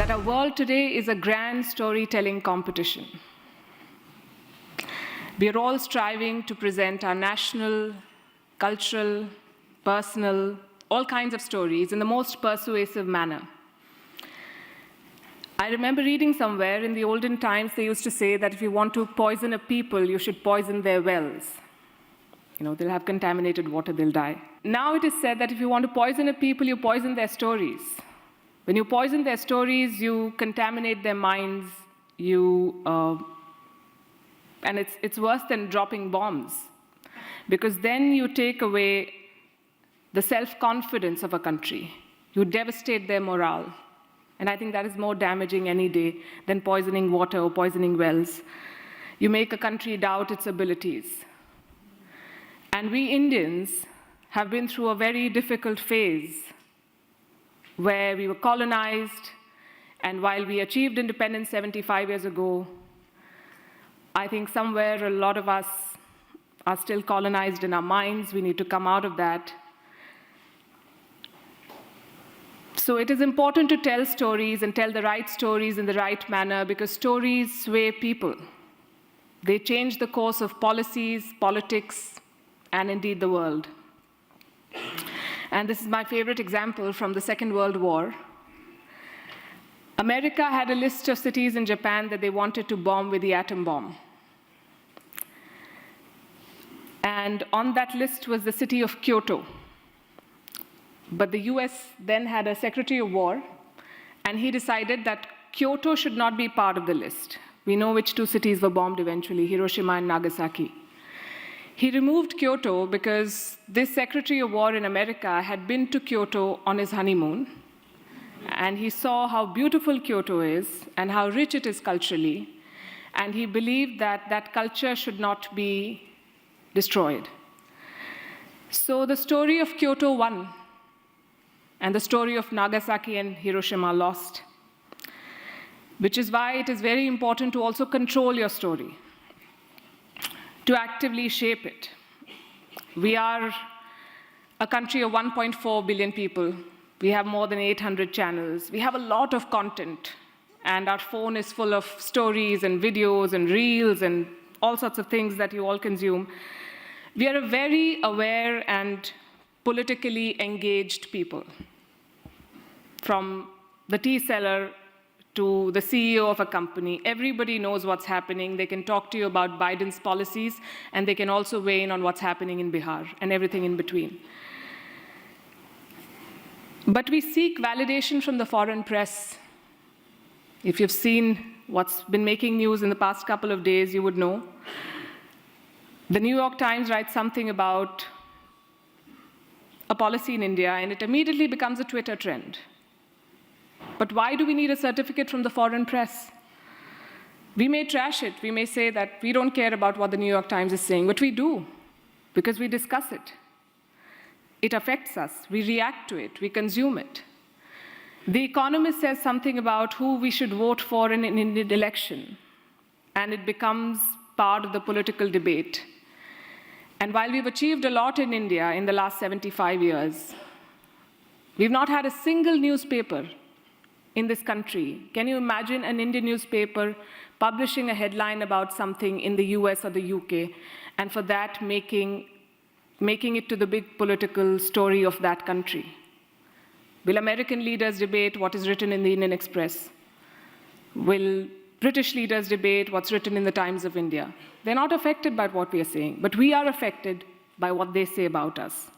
that our world today is a grand storytelling competition. We are all striving to present our national, cultural, personal, all kinds of stories in the most persuasive manner. I remember reading somewhere in the olden times they used to say that if you want to poison a people, you should poison their wells. They'll have contaminated water, they'll die. Now it is said that if you want to poison a people, you poison their stories. When you poison their stories, you contaminate their minds, and it's worse than dropping bombs, because then you take away the self-confidence of a country. You devastate their morale. And I think that is more damaging any day than poisoning water or poisoning wells. You make a country doubt its abilities. And we Indians have been through a very difficult phase where we were colonized, and while we achieved independence 75 years ago, I think somewhere a lot of us are still colonized in our minds. We need to come out of that. So it is important to tell stories and tell the right stories in the right manner, because stories sway people. They change the course of policies, politics, and indeed the world. And this is my favorite example from the Second World War. America had a list of cities in Japan that they wanted to bomb with the atom bomb. And on that list was the city of Kyoto. But the US then had a Secretary of War, and he decided that Kyoto should not be part of the list. We know which two cities were bombed eventually, Hiroshima and Nagasaki. He removed Kyoto because this Secretary of War in America had been to Kyoto on his honeymoon, and he saw how beautiful Kyoto is and how rich it is culturally, and he believed that that culture should not be destroyed. So the story of Kyoto won, and the story of Nagasaki and Hiroshima lost, which is why it is very important to also control your story, to actively shape it. We are a country of 1.4 billion people. We have more than 800 channels. We have a lot of content, and our phone is full of stories and videos and reels and all sorts of things that you all consume. We are a very aware and politically engaged people. From the tea seller to the CEO of a company, everybody knows what's happening. They can talk to you about Biden's policies, and they can also weigh in on what's happening in Bihar and everything in between. But we seek validation from the foreign press. If you've seen what's been making news in the past couple of days, you would know. The New York Times writes something about a policy in India, and it immediately becomes a Twitter trend. But why do we need a certificate from the foreign press? We may trash it. We may say that we don't care about what the New York Times is saying, but we do, because we discuss it. It affects us. We react to it. We consume it. The Economist says something about who we should vote for in an Indian election, and it becomes part of the political debate. And while we've achieved a lot in India in the last 75 years, we've not had a single newspaper in this country. Can you imagine an Indian newspaper publishing a headline about something in the US or the UK, and for that making it to the big political story of that country? Will American leaders debate what is written in the Indian Express? Will British leaders debate what's written in the Times of India? They're not affected by what we are saying, but we are affected by what they say about us.